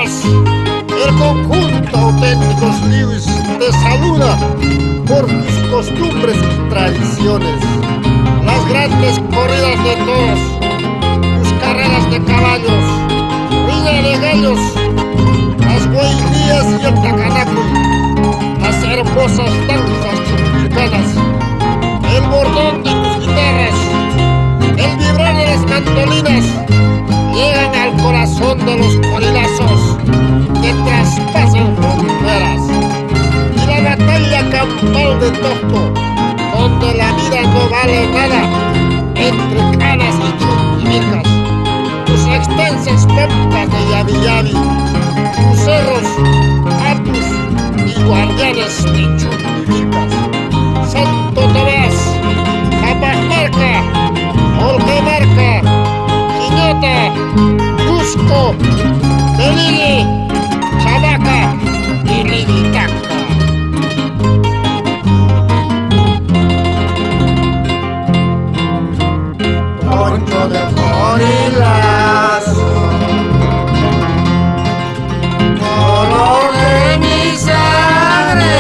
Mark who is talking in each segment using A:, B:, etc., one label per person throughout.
A: Honduras, el conjunto Auténticos Lewis te saluda por tus costumbres y tradiciones. Las grandes corridas de toros, tus carreras de caballos, riña de gallos, las guayinías y el tacanacuy, las hermosas danzas chumbicanas, el bordón de tus guitarras, el vibrar de las mandolinas, llegan al corazón de los corilazos que traspasan fronteras. Y la batalla campal de Tosto, donde la vida no vale nada, entre canas y chunquibicas, tus extensas pampas de Yavi-Yavi, tus cerros, apus y guardianes de chunquibicas, Santo Tomás, Capamarca, Olgemarca, Quiñota, Cusco, Belili, Chamaca y Libitaca. Poncho de Corilazo, color de mi sangre,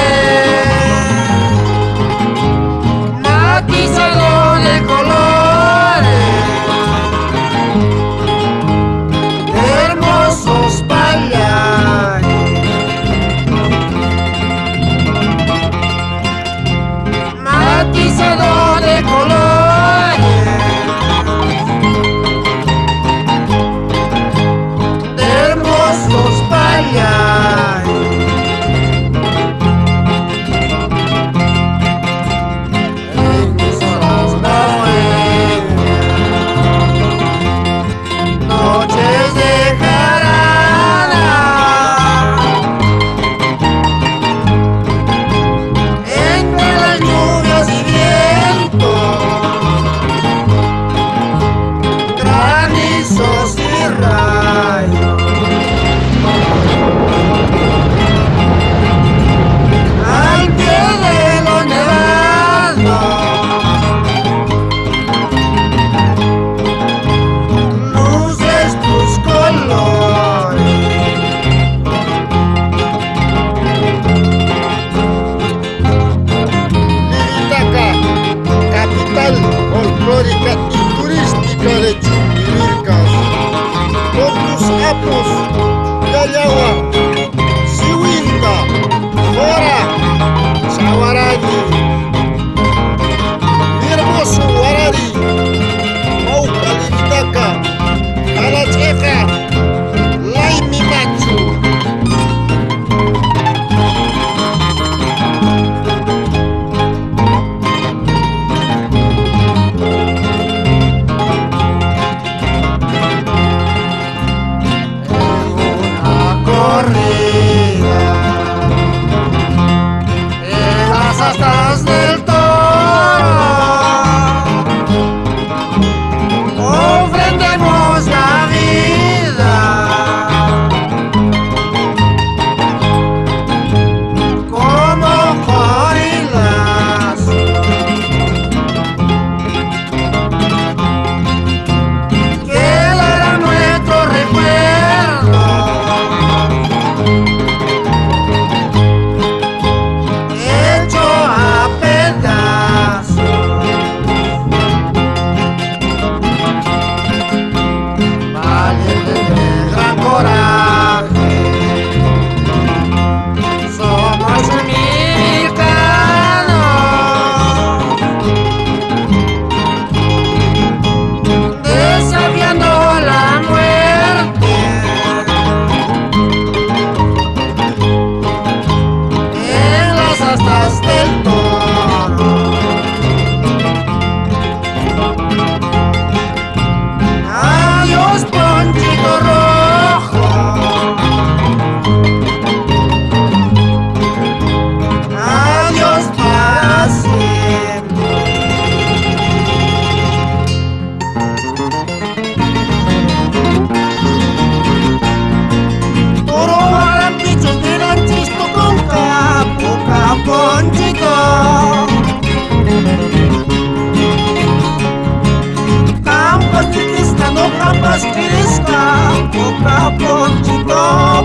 B: Poca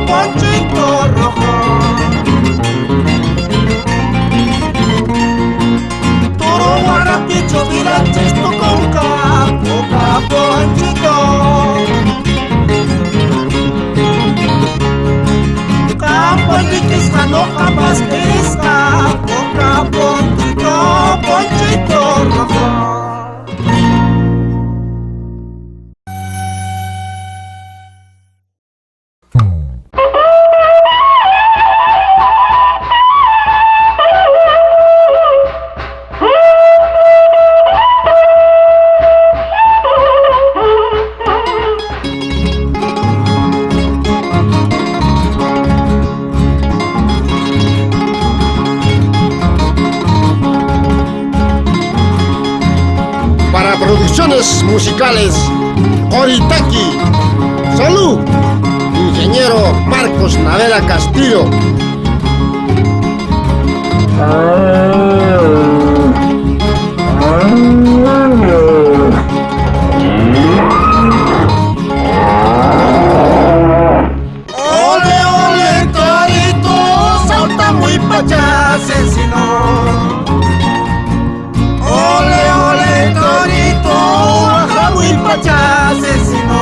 B: ponchito rojo. Toro guarapicho, viranches tu conca, poca ponchito. Capoliquisca, no capaz pisca, poca ponchito rojo.
A: Producciones musicales Oritaki. Salud. Ingeniero Marcos Naveda Castillo.
B: Ole, ole, torito, salta muy pacha, asesino. Ole, ole, torito, baja muy pacha, asesino.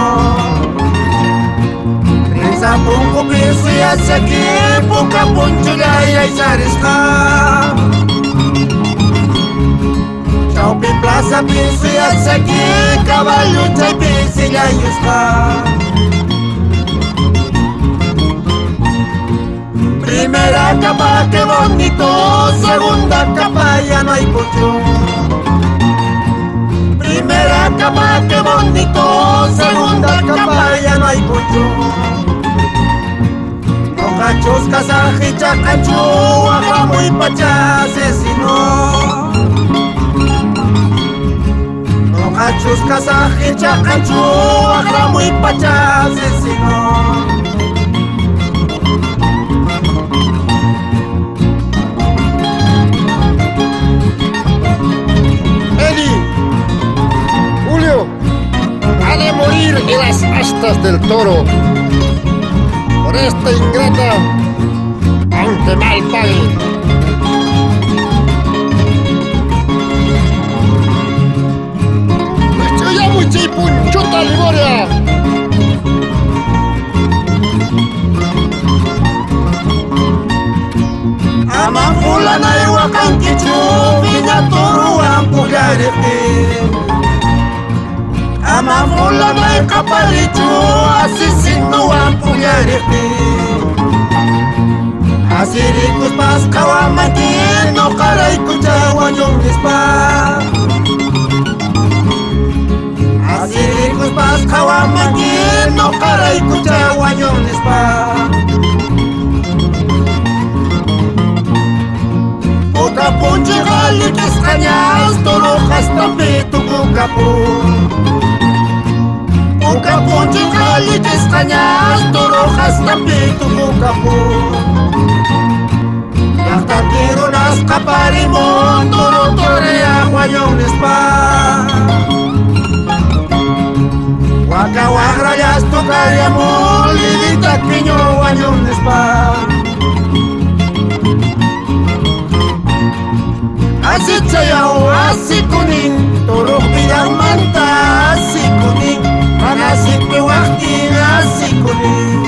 B: Presa poco pienso y hace aquí, poca poncho ya y zaresca. Chaupi plaza pienso y hace aquí, caballo chay pienso y ya está. Primera capa, qué bonito, segunda capa, ya no hay pollo. Primera capa, qué bonito, segunda capa, ya no hay pollo. No cachos, casaje, chacacho, aja muy pacha, asesino. No cachos, casaje, chacacho, aja muy pacha, asesino.
A: Morir en las astas del toro por esta ingrata, aunque mal pague. Estoy ya muy chipunchuta Liboria.
B: Ama fulana y huacanquichu, viña toro ampujarete. Ama fulana y caparichu, asesino ampujarete. Asiricus pascawamaki, no caraicucha guanyongispa. Asiricus pascawamaki, no caraicucha guanyongispa. Poca ponche gali que escañas, torojas tampeto cucapo. Poca ponche gali que escañas, torojas tampeto cucapo. Hasta quiero nas caparimón, toro torea guayones pa. Waka wagra ya tocaríamos, lidita quiño guayones pa. Así chayao, así kuning, toro pidang manta, así kuning, mana si pewaktin, así kuning.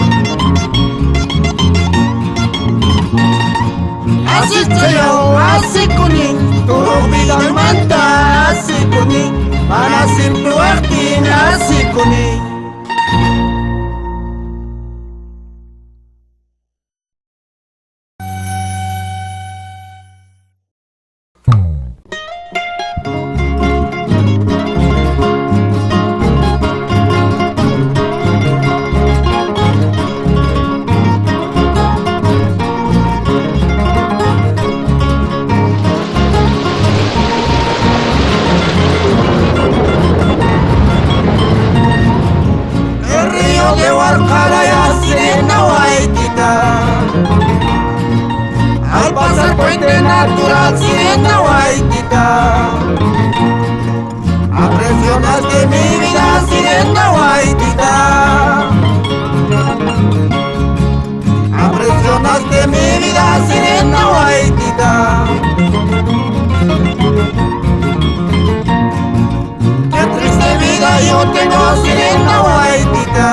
B: Así chayao, así kuning, toro pidang manta, así kuning, mana si pewaktin, así kuning. Al pasar puente natural Sirena Guaitita, apreciaste mi vida Sirena Guaitita. tengo sirena guaitita.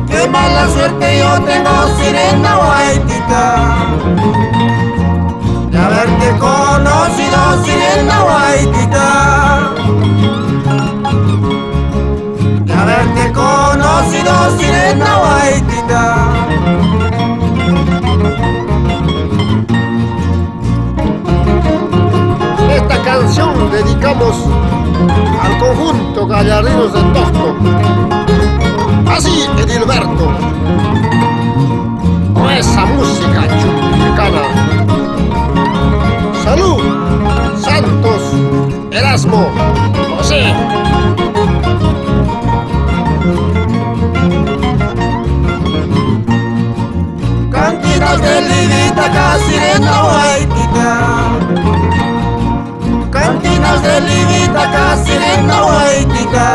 B: Qué mala suerte yo tengo, sirena guaitita, de haberte conocido, sirena guaitita, de haberte conocido, sirena guaitita.
A: Esta canción dedicamos al conjunto Gallardinos de Tosco. Así, Edilberto, con esa música chumpicana. Salud, Santos, Erasmo, José.
B: Cantinas de Livitaca, sirena guaitita. Cantinas de Livitaca, sirena guaitita,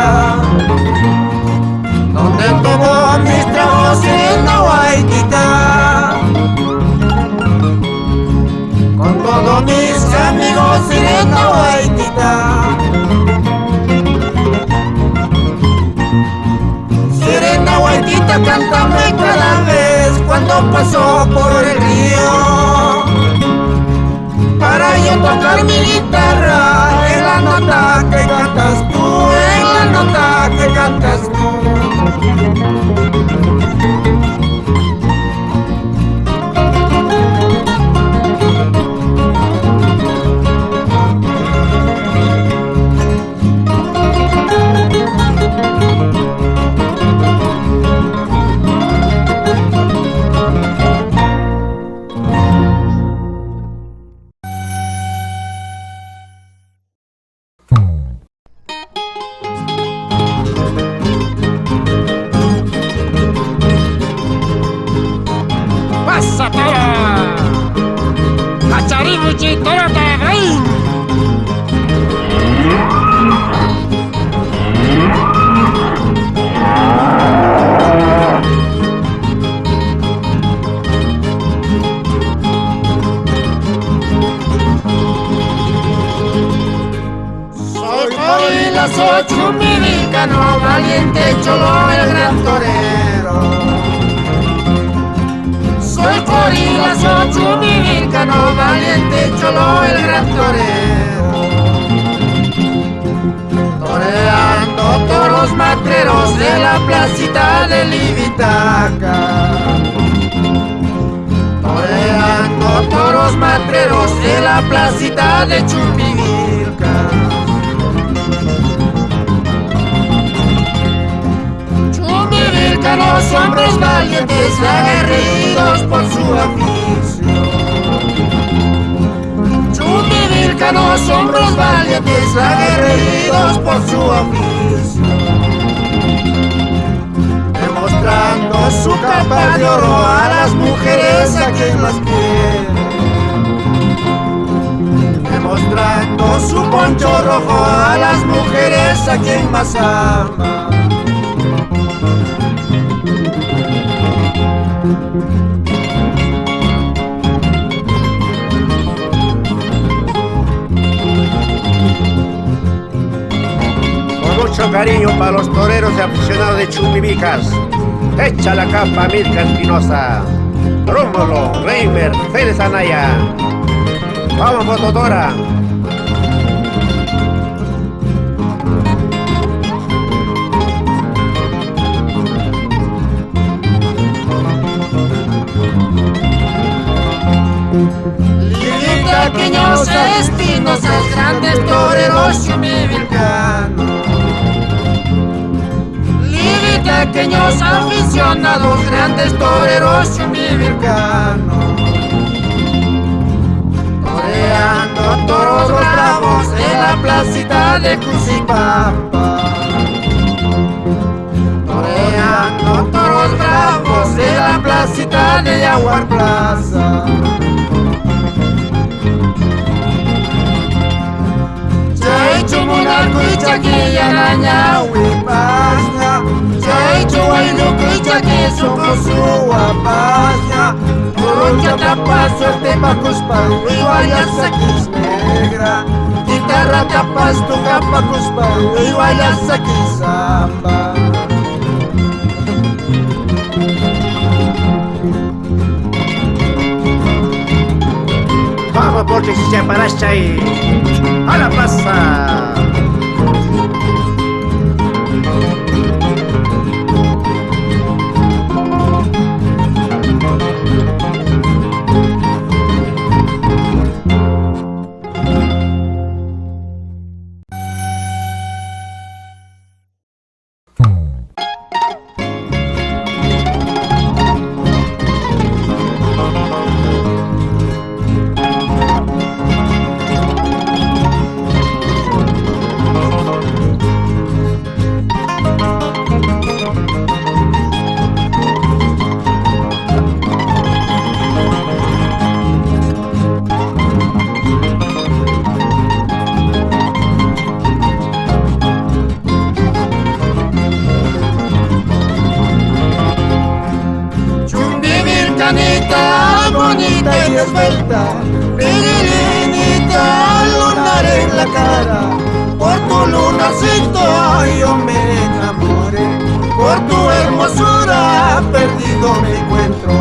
B: donde tomo mis tragos, sirena guaitita, con todos mis amigos, sirena guaitita. Sirena guaitita, cántame cada vez cuando paso por el río, para yo tocar mi guitarra en la nota que cantas tú, en la nota que cantas tú.
A: ¡Pasa toda! ¡Cacharibuchi, toro de rey!
B: Soy gorila, soy chumbivicano, valiente cholo, el gran torero. Soy gorila, soy chumbivicano, valiente cholo, el gran torero. Toreando toros matreros de la placita de Livitaca. Toreando toros matreros de la placita de Chumbivilca. Chumbivilcanos, hombres valientes, aguerridos por su afición. Chumbivilcanos, hombres valientes, aguerridos por su afición. Demostrando su capa de oro a las mujeres a quien las quiere. Demostrando su poncho rojo a las mujeres a quien más ama.
C: Con mucho cariño para los toreros y aficionados de Chumbivicas. Echa la capa Mirka Espinosa, Rómulo, Reimer, Félix Anaya. Vamos, Mototora.
B: Livitaqueños espinosas, grandes toreros chumbivilcanos. Livitaqueños aficionados, grandes toreros chumbivilcanos. Toreando toros bravos en la placita de Cusipampa. Toreando toros bravos en la placita de Yaguar Plaza. Chumunacuichaquilla naña huipasña, chaichu huaylucuichaqui sucosua pasña, uruncha tapa suerte pa cuspa, huihuaya saquis negra, guitarra ahora tapas tu capa cuspa y bailas aquí samba.
C: Vamos porque si se paraste ahí a la plaza.
B: Bonita y esbelta, pirilinita, lunar en la cara. Por tu lunarcito yo me enamoré, por tu hermosura perdido me encuentro.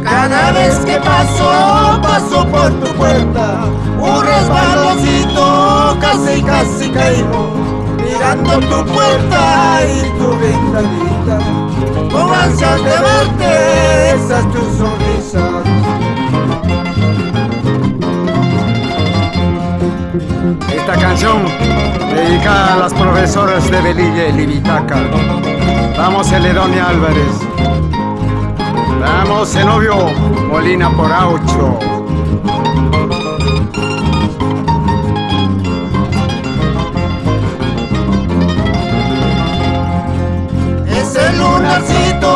B: Cada vez que paso por tu puerta, un resbaloncito, casi caigo, mirando tu puerta y tu ventanita, con ansias de verte, esas tus sonrisas.
D: Esta canción dedicada a las profesoras de Velilla y Libitaca. Vamos, Celedonia Álvarez. Vamos, Zenobio Molina por Aucho.
B: Ese lunarcito,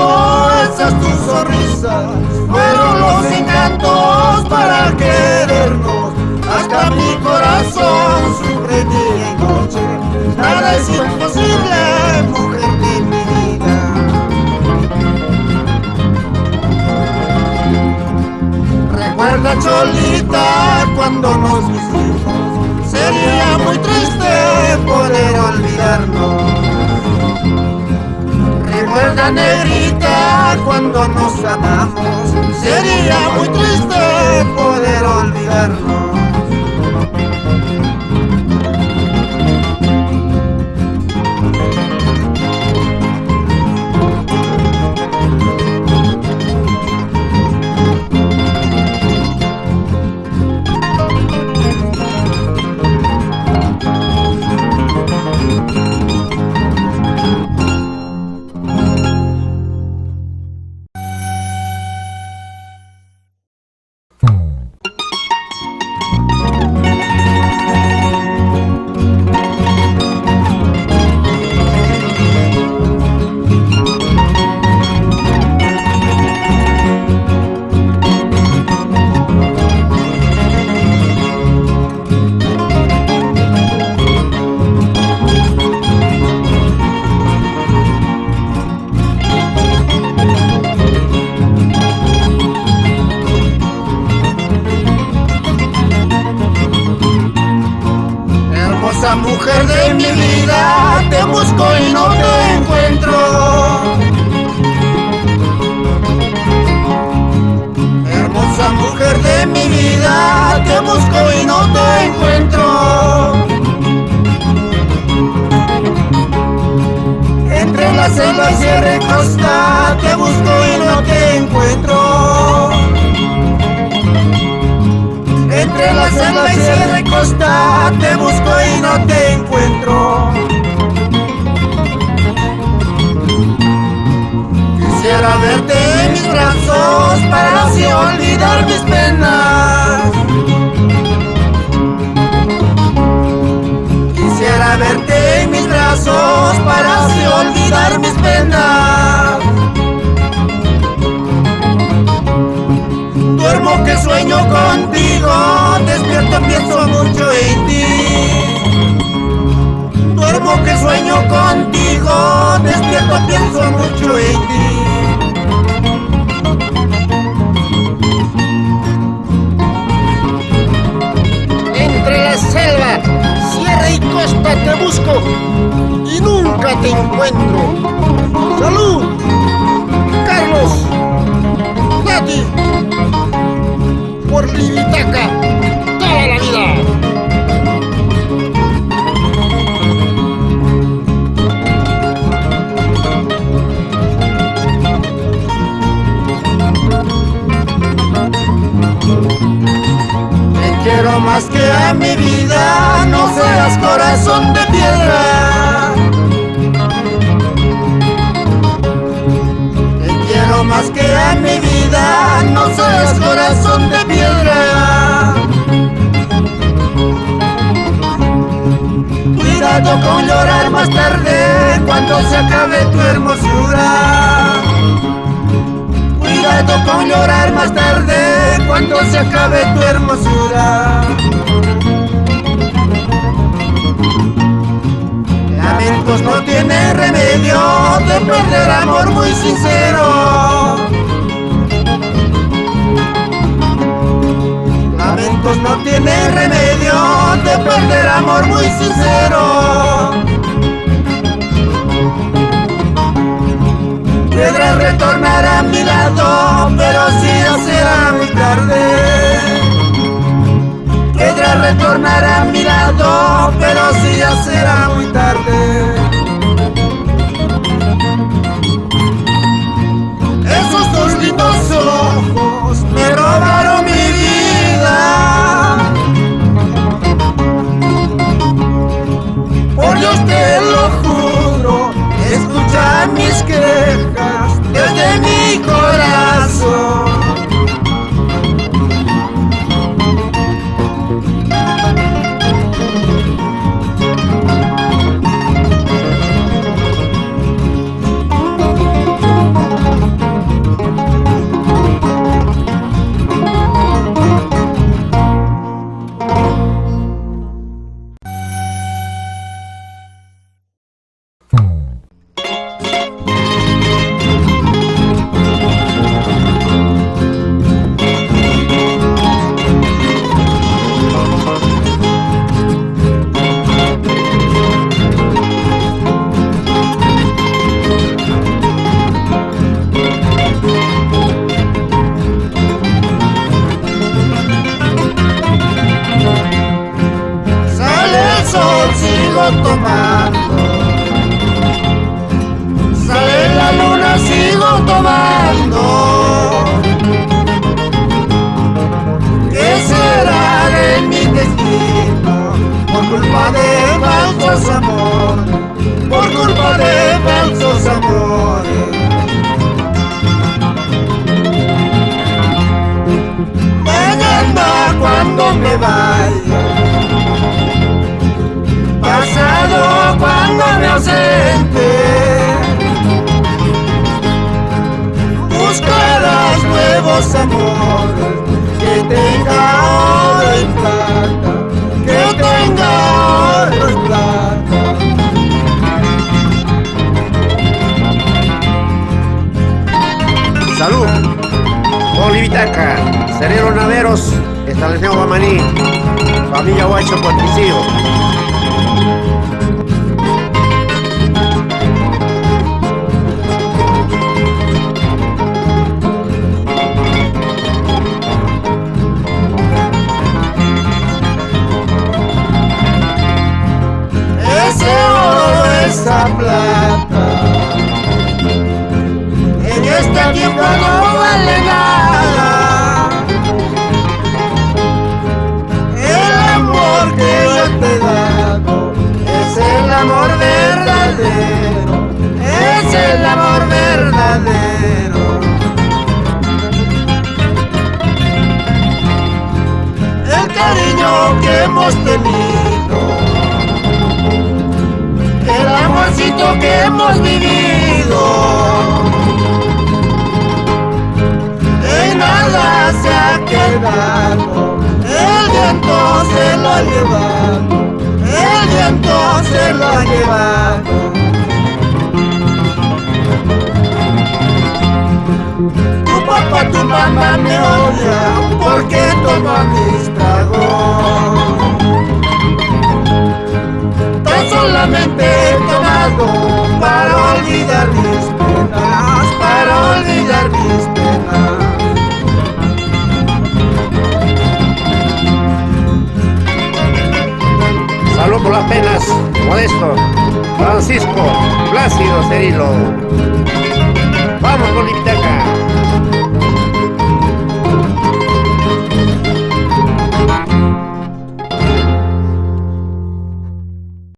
B: esas tus sonrisas, fueron los encantos para querernos. Hasta mi corazón sufre día y noche. Nada es imposible, mujer de mi vida. Recuerda, Cholita, cuando nos quisimos, sería muy triste poder olvidarnos. Recuerda, negrita, cuando nos amamos, sería muy triste poder olvidarnos. Mujer de mi vida, te busco y no te encuentro. Hermosa mujer de mi vida, te busco y no te encuentro. Entre la selva y sierra y costa, te busco y no te encuentro. Entre la selva y sierra y costa, te busco y no te encuentro. Quisiera verte en mis brazos para así olvidar mis penas. Quisiera verte en mis brazos para así olvidar mis penas. Duermo que sueño contigo, despierto pienso mucho en ti. Duermo que sueño contigo, despierto pienso mucho en ti.
A: busco y nunca te encuentro. ¡Salud! Carlos, Nati, por Libitaca, toda la vida.
B: Te quiero más que a mi vida, no seas corazón de piedra. Te quiero más que a mi vida, no seas corazón de piedra. Cuidado con llorar más tarde, cuando se acabe tu hermosura. Cuidado con llorar más tarde, cuando se acabe tu hermosura. Lamentos no tiene remedio de perder amor muy sincero. Lamentos no tiene remedio de perder amor muy sincero. Piedras retornar a mi lado, pero si ya será muy tarde. Piedras retornar a mi lado, pero si ya será muy tarde. Esos dos lindos ojos me robaron mi vida. Por Dios te lo juro, escucha mis quejas desde mi corazón. Tomando, sale la luna, sigo tomando. ¿Qué será de mi destino? Por culpa de falsos amores, por culpa de falsos amores. Mañana cuando me vaya, pasado cuando me ausente, buscarás nuevos amores, que tenga oro y plata, que tenga oro y plata.
C: Salud. Olivitaca, Cerero Naveros, establecemos Bamaní, familia Huacho Patricio.
B: Esa plata en este tiempo no vale nada. El amor que yo te he dado es el amor verdadero, es el amor verdadero. El cariño que hemos tenido, el amorcito que hemos vivido, en nada se ha quedado. El viento se lo ha llevado, el viento se lo ha llevado. Tu papá, tu mamá me odian porque tomo mis tragos. Tan solo solamente he tomado para olvidar mis penas, para olvidar mis penas.
C: Salud por las penas, Modesto, Francisco, Plácido, Cirilo. Vamos con Libitaca.